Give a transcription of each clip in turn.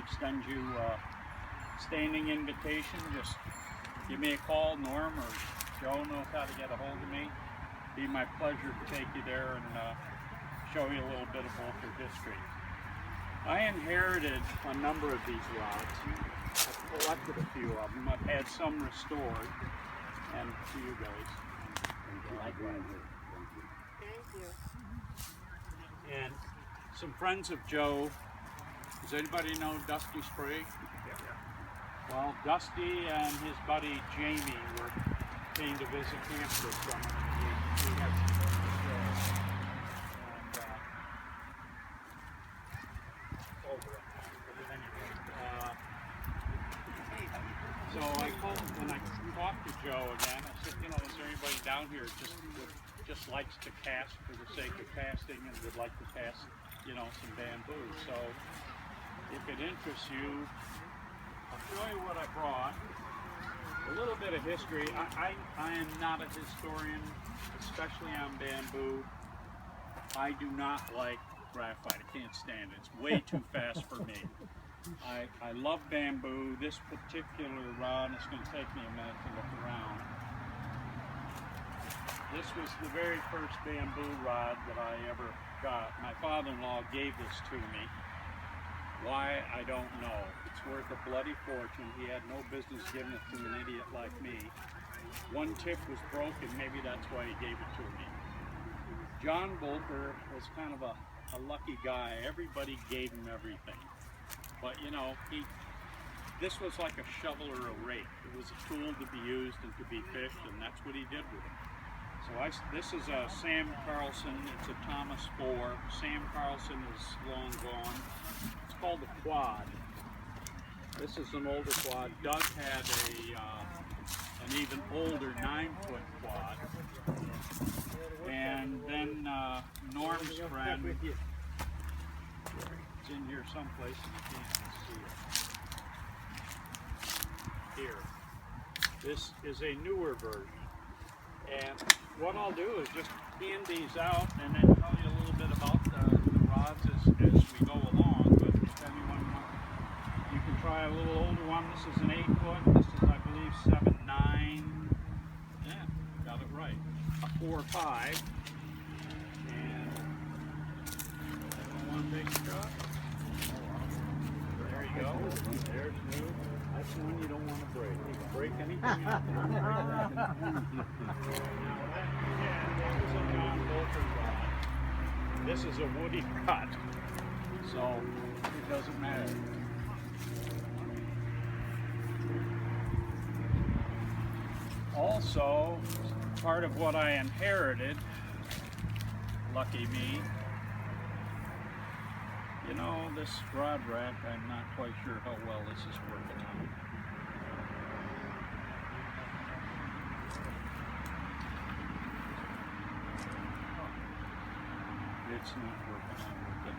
extend you a standing invitation. Just give me a call. Norm or Joe knows how to get a hold of me. It'd be my pleasure to take you there and show you a little bit of Boulter history. I inherited a number of these rods. I've collected a few of them. I've had some restored, and to you guys. Thank you. And some friends of Joe. Does anybody know Dusty Sprague? Well, Dusty and his buddy Jamie were came to visit camp this summer. We had some friends there. And so I called when I talked to Joe again. I said, you know, is there anybody down here just likes to cast for the sake of casting and would like to cast, you know, some bamboo? So if it interests you, I'll show you what I brought. A little bit of history. I am not a historian, especially on bamboo. I do not like graphite. I can't stand it. It's way too fast for me. I love bamboo. This particular rod, it's going to take me a minute to look around. This was the very first bamboo rod that I ever got. My father-in-law gave this to me. Why, I don't know. It's worth a bloody fortune. He had no business giving it to an idiot like me. One tip was broken, maybe that's why he gave it to me. John Boulter was kind of a lucky guy. Everybody gave him everything. But you know, this was like a shovel or a rake. It was a tool to be used and to be fished, and that's what he did with it. So this is a Sam Carlson. It's a Thomas IV. Sam Carlson is long gone. It's called a quad. This is an older quad. Doug had an even older 9-foot quad. And then Norm's friend, it's in here someplace, you can't see it. Here. This is a newer version. And what I'll do is just hand these out and then tell you a little bit about the rods as we go along. But if anyone wants, you can try a little older one. This is an 8-foot. This is, I believe, 7.9. Yeah, got it right. A 4.5. And one big shot. There you go. There's new. That's the one you don't want to break. You can break anything out there. This is a woody rod, so it doesn't matter. Also, part of what I inherited, lucky me, you know, this rod rack, I'm not quite sure how well this is working out. It's not working out with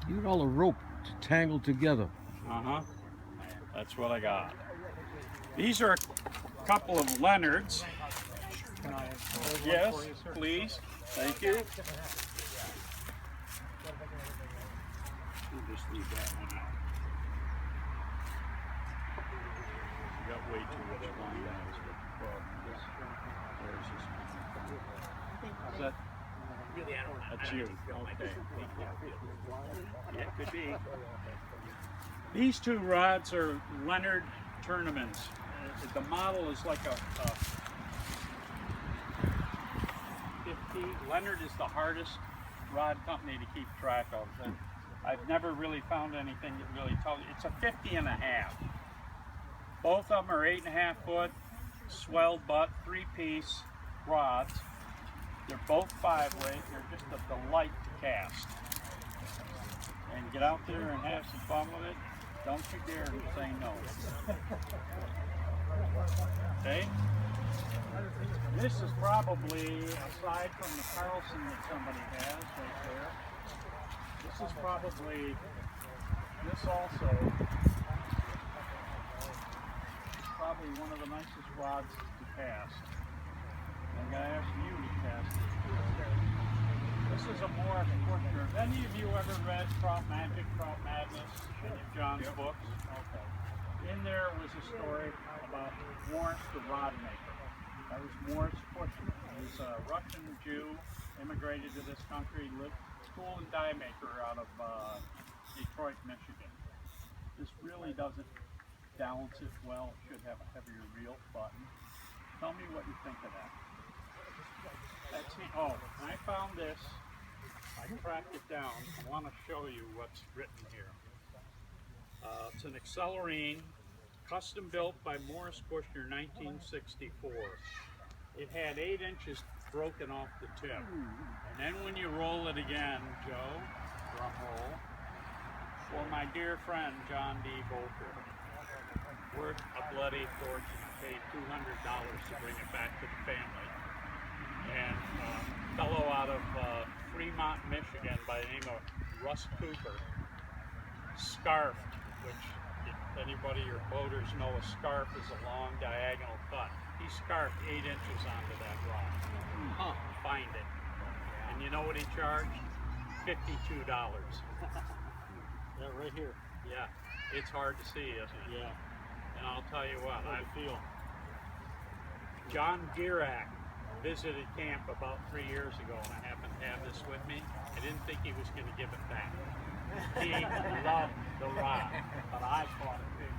the You got all the rope tangled together. Uh-huh. That's what I got. These are a couple of Leonards. Can I hold one Yes, for you, sir? please. Thank you. We'll just leave that one out. You got way too much line out. Where's this one? Is that? Really, I don't. That's you. Okay. Yeah, it could be. These two rods are Leonard Tournaments. The model is like a 50. Leonard is the hardest rod company to keep track of. And I've never really found anything that really tells you. It's a 50.5. Both of them are 8.5 foot, swelled butt, 3-piece rods. They're both 5-weight. They're just a delight to cast. And get out there and have some fun with it. Don't you dare say no. Okay? This is probably, aside from the Carlson that somebody has right there, this is probably, this also is probably one of the nicest rods to cast. I'm going to ask you to cast it. This is a Morris Kushner. Have any of you ever read Trout Magic, Trout Madness, any of John's books? Okay. In there was a story about Morris the rod maker. That was Morris Kushner. He was a Russian Jew, immigrated to this country, lived tool and die maker out of Detroit, Michigan. This really doesn't balance it well. It should have a heavier reel button. Tell me what you think of that. That's the, oh, and I found this. I cracked it down. I want to show you what's written here. It's an Accelerine, custom built by Morris Kushner, 1964. It had 8 inches broken off the tip. And then when you roll it again, Joe, drum roll, for my dear friend John D. Bolter, worth a bloody fortune. Paid $200 to bring it back to the family. And a fellow out of Fremont, Michigan by the name of Russ Cooper scarfed, which if anybody or boaters know, a scarf is a long diagonal cut. He scarfed 8 inches onto that rod. Find it. And you know what he charged? $52. Yeah, right here. Yeah, it's hard to see, isn't it? Yeah. And I'll tell you what, How do you feel? John Girac visited camp about 3 years ago, and I happened to have this with me. I didn't think he was going to give it back. He loved the rod, but I thought it big.